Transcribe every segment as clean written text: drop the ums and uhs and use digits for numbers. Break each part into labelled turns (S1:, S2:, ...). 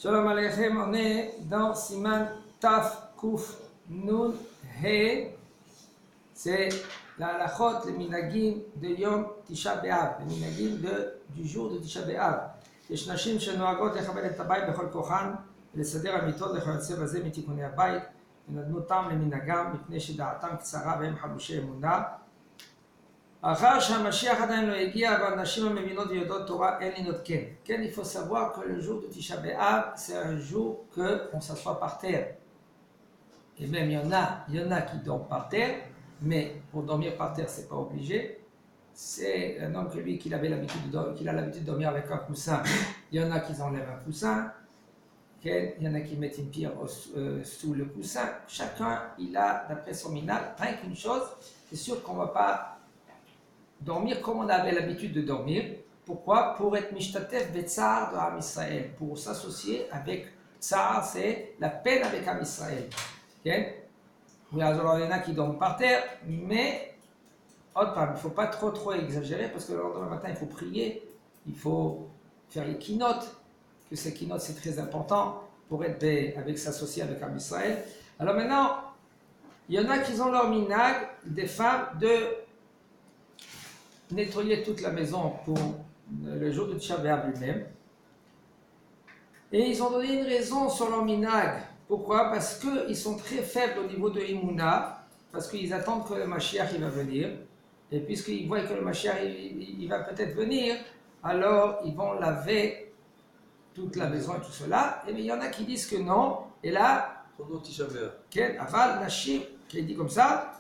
S1: Shalom Aleichem, on est dans Siman Taf Kuf Nun He. C'est la halachot, les minagim de Yom Tisha B'Av, les minagim du jour de Tisha B'Av. יש נשים שנוהגות לכבד את הבית בכל כוחן ולסדר המיטות וכיוצא בזה מתיקוני הבית ונתנו טעם למנהגם מפני שדעתם קצרה והם חלושי אמונה. אחר שהמשיח עדיין לא הגיע והנשים המבינות ויודעות תורה אין לנות כן. כן, il faut savoir que le jour de Tisha B'Av c'est un jour qu'on s'assoit par terre. Et même il y en a qui dorment par terre, mais pour dormir par terre c'est pas obligé. C'est un homme que lui qu'il a l'habitude de dormir avec un coussin. Il y en a qui enlèvent un coussin, il y en a qui mettent une pierre sous le coussin. Chacun, il a, d'après son minag, rien qu'une chose, c'est sûr qu'on ne va pas dormir comme on avait l'habitude de dormir. Pourquoi? Pour être mishtatef betzar de Am Israël, pour s'associer avec tsar, c'est la peine avec Am Israël. Oui, alors il y en a qui dorment par terre, mais il ne faut pas trop exagérer parce que le lendemain matin il faut prier, il faut faire les keynotes, que ces keynotes c'est très important pour être avec s'associer avec Am Israël. Alors maintenant, il y en a qui ont leur minag, des femmes, de nettoyer toute la maison pour le jour de Tisha B'Av lui-même. Et ils ont donné une raison sur leur minag. Pourquoi? Parce qu'ils sont très faibles au niveau de Imuna, parce qu'ils attendent que le Mashiach il va venir. Et puisqu'ils voient que le Mashiach il va peut-être venir, alors ils vont laver toute la maison et tout cela. Et bien il y en a qui disent que non. Et là, Aval Nashim, qui est dit comme ça,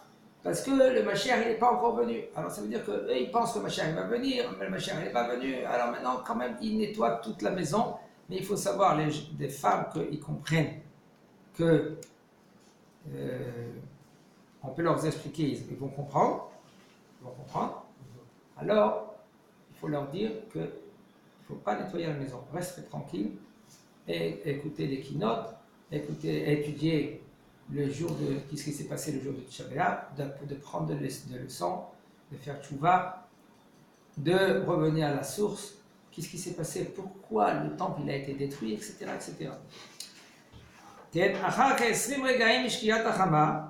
S1: parce que le Mashiach il n'est pas encore venu. Alors ça veut dire qu'eux ils pensent que le Mashiach il va venir, mais le Mashiach il n'est pas venu. Alors maintenant quand même ils nettoient toute la maison. Mais il faut savoir, des femmes qu'ils comprennent que on peut leur expliquer, ils vont comprendre. Alors, il faut leur dire qu'il ne faut pas nettoyer la maison. Restez tranquille et écoutez les keynotes, étudier le jour de ce qui s'est passé le jour de Tisha B'Av, de prendre des leçons, de faire tchouva, de revenir à la source. Qu'est-ce qui s'est passé? Pourquoi le temple il a été détruit, etc. etc. אחר כ-20 רגעים משקיעת החמה,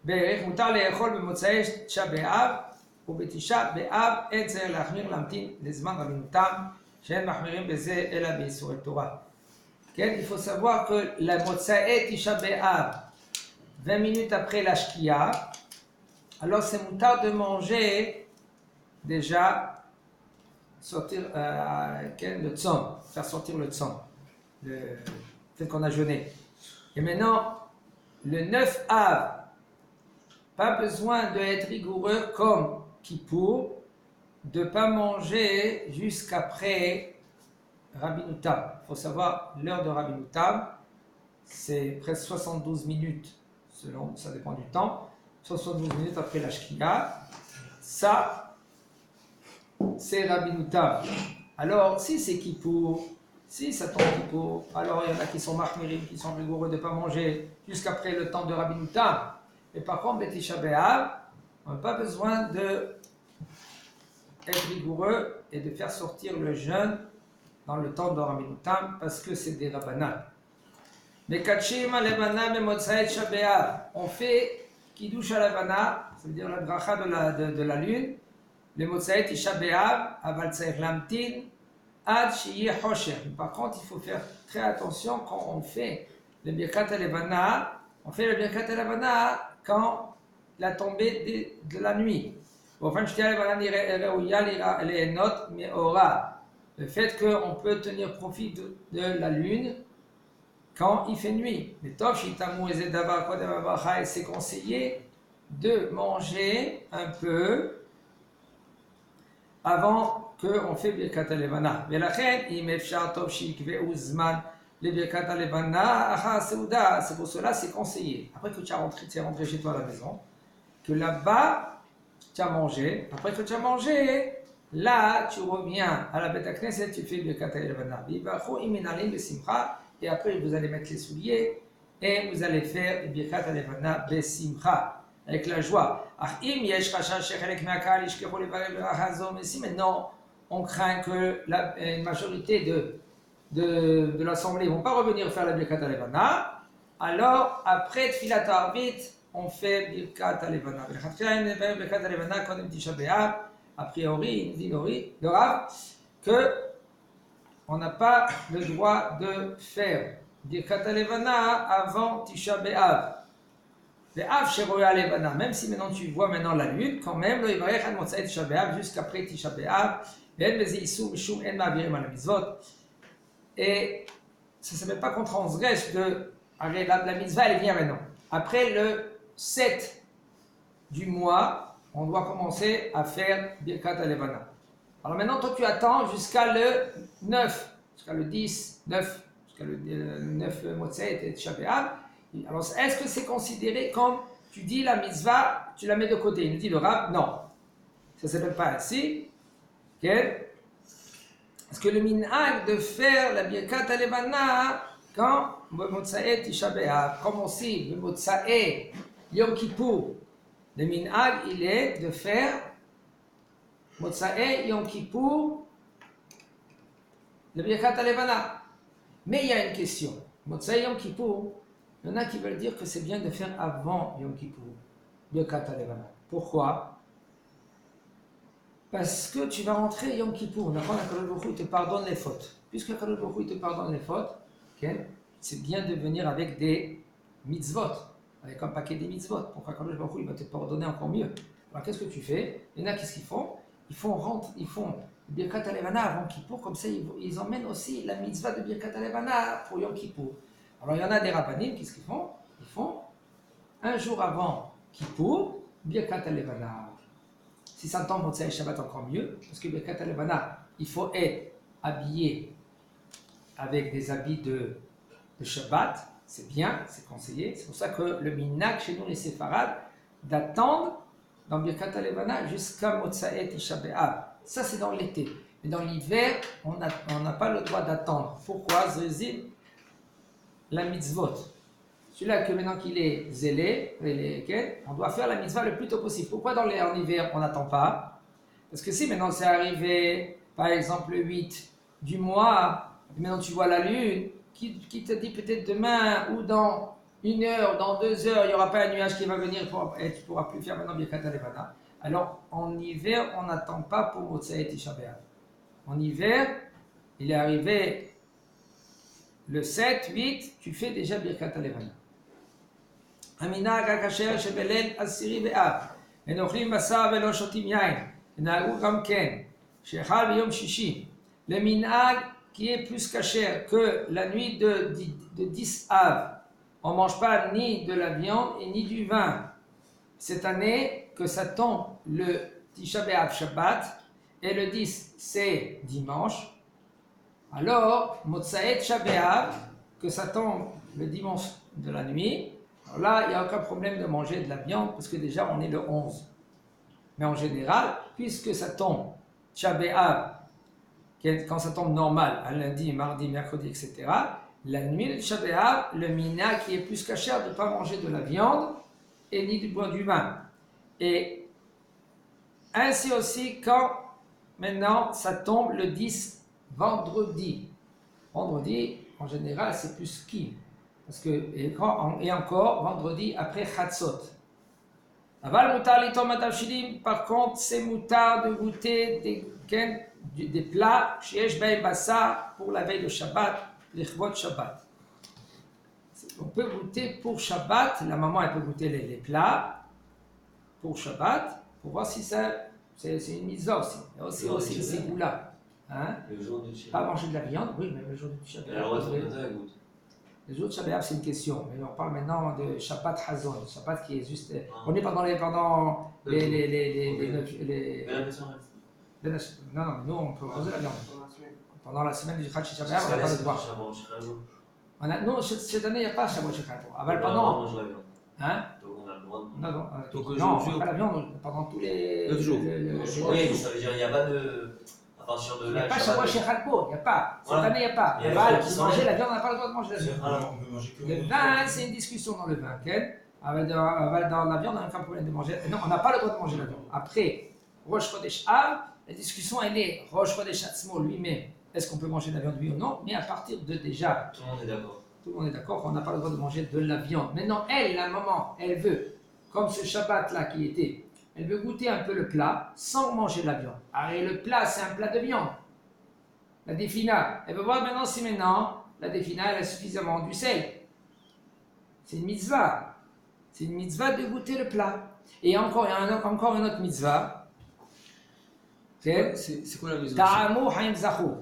S1: בערך מותר לאכול במוצאי תשעה באב, ובתשעה באב אין צריך להחמיר להמתין לזמן רבינותם, שאין מחמירים בזה אלא באיסורי תורה. כן, il faut savoir que la מוצאי תשעה באב, 20 minutes après la shkia, alors c'est moutar de manger déjà sortir le tzom, faire sortir le tzom, le fait qu'on a jeûné. Et maintenant, le 9 Av, pas besoin d'être rigoureux comme Kippour, de ne pas manger jusqu'après Rabbeinu Tam. Il faut savoir, l'heure de Rabbeinu Tam, c'est presque 72 minutes, selon, ça dépend du temps, 72 minutes après la Shkia. Ça, c'est Rabbeinu Tam. Alors, si c'est Kippour, si ça tombe Kippour, alors il y en a qui sont mahmirim, qui sont rigoureux de ne pas manger jusqu'après le temps de Rabbeinu Tam. Et par contre, les Tisha B'Av, on n'a pas besoin d'être rigoureux et de faire sortir le jeûne dans le temps de Rabbeinu Tam parce que c'est des Rabbanan. Mais Kachim Alevana Bemotzai Tisha B'Av, on fait Kiddush Alevana, ça veut dire la bracha de la lune, le Motzai Tisha B'Av, Aval Tzair Lamtin, Ad Shiye Hosher. Par contre, il faut faire très attention quand on fait le Birkat Alevana, on fait le Birkat Alevana quand la tombée de la nuit. Le fait qu'on peut tenir profit de la lune quand il fait nuit. C'est conseillé de manger un peu avant qu'on fait Birkat Alevana. C'est pour cela c'est conseillé. Après que tu es rentré chez toi à la maison, que là-bas tu as mangé, après que tu as mangé, là tu reviens à la Beth Knesset, tu fais Birkat Alevana. Et après vous allez mettre les souliers et vous allez faire Birkat Alevana besimcha, avec la joie. Mais si maintenant on craint que une majorité de l'assemblée ne vont pas revenir faire la Birkat Alevana, alors après Tfilat Arvit, on fait Birkat Alevana. Birkat Alevana, Kodem Tisha B'Av, a priori, il nous dit le Rav, que on n'a pas le droit de faire Birkat Alevana avant Tisha B'Av. B'Av Sheroya Alevana, même si maintenant tu vois maintenant la lune, quand même, le Yivarech Ad Motzai Tisha B'Av, jusqu'après Tisha B'Av, Ve'en Bezi Isur Mishum En Ma'avirim Al Mitzvot. Et ça ne s'appelle pas qu'on transgresse de. La mitzvah, elle vient maintenant. Après le 7 du mois, on doit commencer à faire Birkat Alevana. Alors maintenant, toi, tu attends jusqu'à le 9, jusqu'à le 10, 9, jusqu'à le 9 Motzei et Tisha B'Av. Alors, est-ce que c'est considéré comme tu dis la mitzvah, tu la mets de côté? Il nous dit le Rav, non. Ça ne s'appelle pas ainsi. Okay? Parce que le minhag de faire la Birkat Alevana quand Motzei Tisha B'Av, comme aussi le Motzei Yom Kippour, le minhag il est de faire Motzei Yom Kippour, le Birkat Alevana. Mais il y a une question. Motzei Yom Kippour, il y en a qui veulent dire que c'est bien de faire avant Yom Kippour, Birkat Alevana. Pourquoi? Parce que tu vas rentrer Yom Kippour, d'accord, Akadosh Baruch Hu te pardonne les fautes. Puisque Akadosh Baruch Hu te pardonne les fautes, okay, c'est bien de venir avec des mitzvot, avec un paquet de mitzvot. Pourquoi Akadosh Baruch Hu il va te pardonner encore mieux? Alors qu'est-ce que tu fais? Il y en a qu'est-ce qu'ils font? Ils font Birkat Alevana avant Kippour, comme ça ils emmènent aussi la mitzvah de Birkat Alevana pour Yom Kippour. Alors il y en a des rabbanim, qu'est-ce qu'ils font? Ils font un jour avant Kippour, Birkat Alevana. Si ça tombe Motzei Shabbat, encore mieux, parce que Birkat Alevana, il faut être habillé avec des habits de Shabbat, c'est bien, c'est conseillé. C'est pour ça que le minhag chez nous, les séfarades, d'attendre dans Birkat Alevana jusqu'à Motzei Tisha B'Av. Ça, c'est dans l'été. Mais dans l'hiver, on n'a pas le droit d'attendre. Pourquoi? Zezim, la mitzvot. Celui-là que maintenant qu'il est zélé, on doit faire la mitzvah le plus tôt possible. Pourquoi en hiver on n'attend pas? Parce que si maintenant c'est arrivé, par exemple le 8 du mois, et maintenant tu vois la lune, qui te dit peut-être demain ou dans 1 heure, dans 2 heures, il n'y aura pas un nuage qui va venir et tu ne pourras plus faire maintenant Birkat Alevana. Alors en hiver, on n'attend pas pour Motzei Tisha B'Av. En hiver, il est arrivé le 7, 8, tu fais déjà Birkat Alevana. המנהג הכשר שבליל 10 באב, אין אוכלים בשר ולא שותים יין, ונהגו גם כן, שאכל ביום שישי, למנהג qui est plus kasher que la nuit de 10 Av, on ne mange pas ni de la viande et ni du vin. Cette année, que ça tombe le Tisha B'Av Shabbat, et le 10 c'est dimanche, alors Motzei Tisha B'Av, que ça tombe le dimanche de la nuit, alors là, il n'y a aucun problème de manger de la viande parce que déjà on est le 11. Mais en général, puisque ça tombe Tisha B'Av, quand ça tombe normal, un lundi, mardi, mercredi, etc., la nuit de Tisha B'Av, le mina qui est plus caché de ne pas manger de la viande et ni du vin. Et ainsi aussi quand maintenant ça tombe le 10 vendredi. Vendredi, en général, c'est plus qui? Parce que, et encore, vendredi après Chatzot. Aval mutar litom matavshilim, par contre, c'est mutar de goûter des plats, sheyesh b'hem bassar, pour la veille de Shabbat, l'echvot Shabbat. On peut goûter pour Shabbat, la maman elle peut goûter les plats pour Shabbat, pour voir si ça, c'est une mise aussi. Il y a aussi le ségoula. Hein?
S2: Le jour du Shabbat.
S1: Pas manger de la viande, oui, mais le jour du Shabbat. Le jour de Shabbat, c'est une question, mais on parle maintenant de Shabbat Hazon, Shabbat qui est juste. On est pendant les. Non, nous on peut manger la viande. Pendant la semaine du Chad Shabbat, on n'a pas le droit. Non, cette année, il n'y a pas Shabbat Shabbat. Pendant. Hein?
S2: Donc on a le droit de.
S1: Non, pas la viande, pendant tous les.
S2: Le jour. Oui, mais ça veut dire qu'il n'y a pas de.
S1: Il n'y a pas Shabbat Shechalpo, il n'y a pas. Cette année, il n'y a pas. Manger la viande, on n'a pas le droit de manger la viande. Le vin, c'est une discussion dans le vin. Dans la viande, on n'a aucun problème de manger. Non, on n'a pas le droit de manger la viande. Après, Rosh Chodesh Av, la discussion, elle est Rosh Chodesh Atzmo lui-même. est-ce qu'on peut manger de la viande, oui ou non, mais à partir de déjà,
S2: Tout le monde est d'accord.
S1: tout le monde est d'accord qu'on n'a pas le droit de manger de la viande. Maintenant, elle, la maman, elle veut, comme ce Shabbat-là qui était, elle veut goûter un peu le plat sans manger de la viande. Alors, et le plat, c'est un plat de viande. La défina, elle veut voir maintenant si maintenant, la défina, elle a suffisamment du sel. C'est une mitzvah. C'est une mitzvah de goûter le plat. Et encore, il y a encore une autre mitzvah.
S3: C'est quoi la maison?
S1: Ta'amu haim zachou.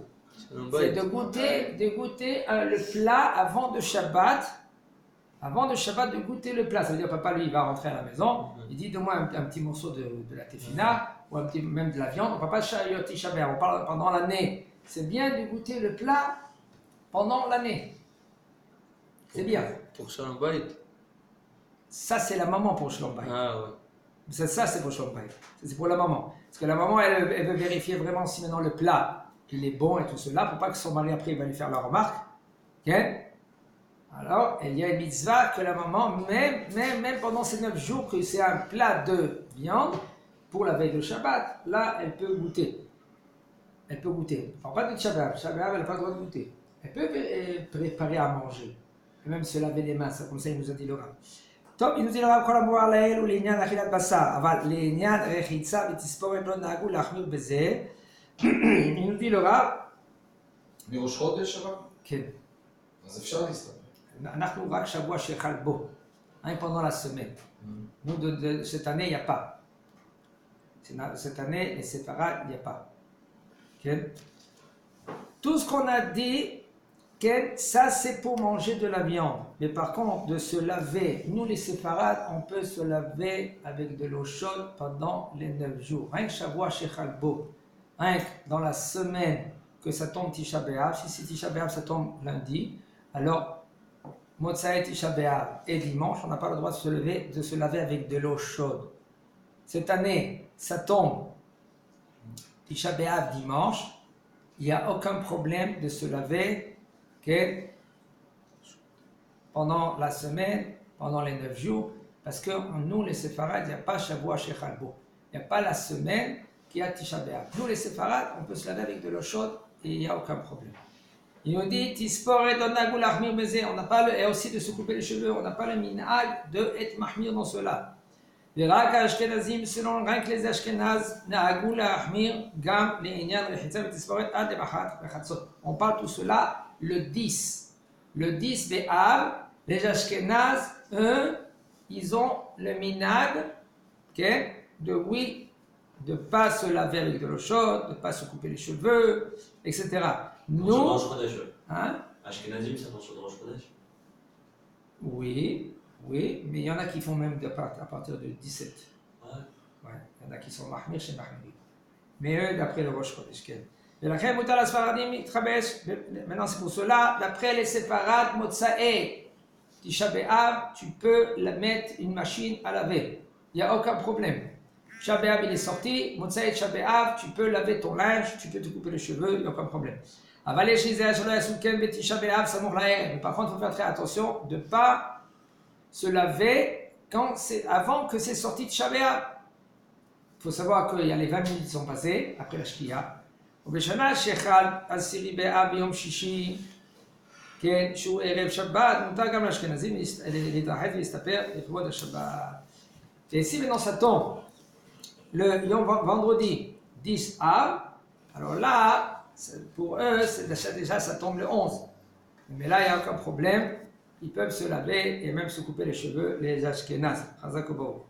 S1: C'est de goûter le plat avant de Shabbat. Avant de Shabbat, de goûter le plat. Ça veut dire, papa, lui, il va rentrer à la maison. Il dit, donne-moi un petit morceau de la tefina, ou même de la viande. On ne parle pas de Yoti Shabbat, on parle pendant l'année. C'est bien de goûter le plat pendant l'année. C'est bien.
S3: Pour Shalom Bayit.
S1: Ça, c'est la maman pour Shalom Bayit.
S3: Ah ouais.
S1: Ça, c'est pour Shalom Bayit. C'est pour la maman. Parce que la maman, elle veut vérifier vraiment si maintenant le plat, il est bon et tout cela, pour pas que son mari après, il va lui faire la remarque. Ok? Alors, il y a une mitzvah que la maman, même pendant ces 9 jours, que c'est un plat de viande, pour la veille de Shabbat, là, elle peut goûter. Elle peut goûter. On parle pas de Shabbat. Shabbat, elle n'a pas le droit de goûter. Elle peut préparer à manger. Et même se laver les mains, ça, comme ça, il nous a dit le Rav. טוב, אם נותן הרב כל המואר לאל ולעניין אכילת בשר, אבל לעניין רחיצה ותספורת לא נהגו להחמיר בזה. אם נותן הרב...
S4: מראש חודש אבל?
S1: כן.
S4: אז אפשר להסתפק.
S1: אנחנו רק שבוע שאכל בו, pendant la semaine. Nous, de cette année, il n'y a pas. Cette année, les séparats, il n'y a pas. Okay. Tout ce qu'on a dit, okay, ça c'est pour manger de la viande. Mais par contre, de se laver, nous les séparats, on peut se laver avec de l'eau chaude pendant les 9 jours. Rien que Shavua Shechal Bo, rien que dans la semaine que ça tombe Tisha B'Av, si c'est Tisha B'Av, ça tombe lundi, alors Motzai Tisha B'Av et dimanche, on n'a pas le droit de se laver avec de l'eau chaude. Cette année, ça tombe Tisha B'Av dimanche, il n'y a aucun problème de se laver okay, pendant la semaine, pendant les 9 jours, parce que nous, les séfarades, il n'y a pas Shavua Shechal Bo. Il n'y a pas la semaine qui a Tisha B'Av. Nous, les séfarades, on peut se laver avec de l'eau chaude et il n'y a aucun problème. Il nous dit, on n'a pas et aussi de se couper les cheveux, on n'a pas le minhag de et mahmir dans cela. Selon rien que les Ashkenaz, on parle tout cela le 10. Le 10 B'Av, les Ashkenaz, eux, ils ont le minhag okay, de ne pas se laver avec de l'eau chaude, de ne pas se couper les cheveux, etc. Nous, hein?
S2: Ashkenazim, ça marche sur le Rosh Chodesh.
S1: Oui, mais il y en a qui font même à partir de 17.
S2: Ouais.
S1: Ouais, il y en a qui sont mahmir chez mahmir. Mais eux, d'après le Rosh Chodesh. Maintenant, c'est pour cela, d'après les séparades, Motsae, Tisha B'Av, tu peux mettre une machine à laver. Il n'y a aucun problème. Tisha B'Av, il est sorti. Motsae Tisha B'Av, tu peux laver ton linge, tu peux te couper les cheveux, il n'y a aucun problème. Mais par contre, il faut faire très attention de ne pas se laver avant que c'est sorti de Tisha B'Av. Il faut savoir qu'il y a les 20 minutes qui sont passées après la Shkia. ובשנה שחל 10 באב ביום שישי, כן, שהוא ערב שבת, מותר גם לאשכנזים להתרחץ ולהסתפר לכבוד השבת. Et si maintenant ça tombe le vendredi 10 Av, alors là, pour eux, déjà ça tombe le 11. Mais là, il n'y a aucun problème. Ils peuvent se laver et même se couper les cheveux, les Ashkenaz. Chazak Obo.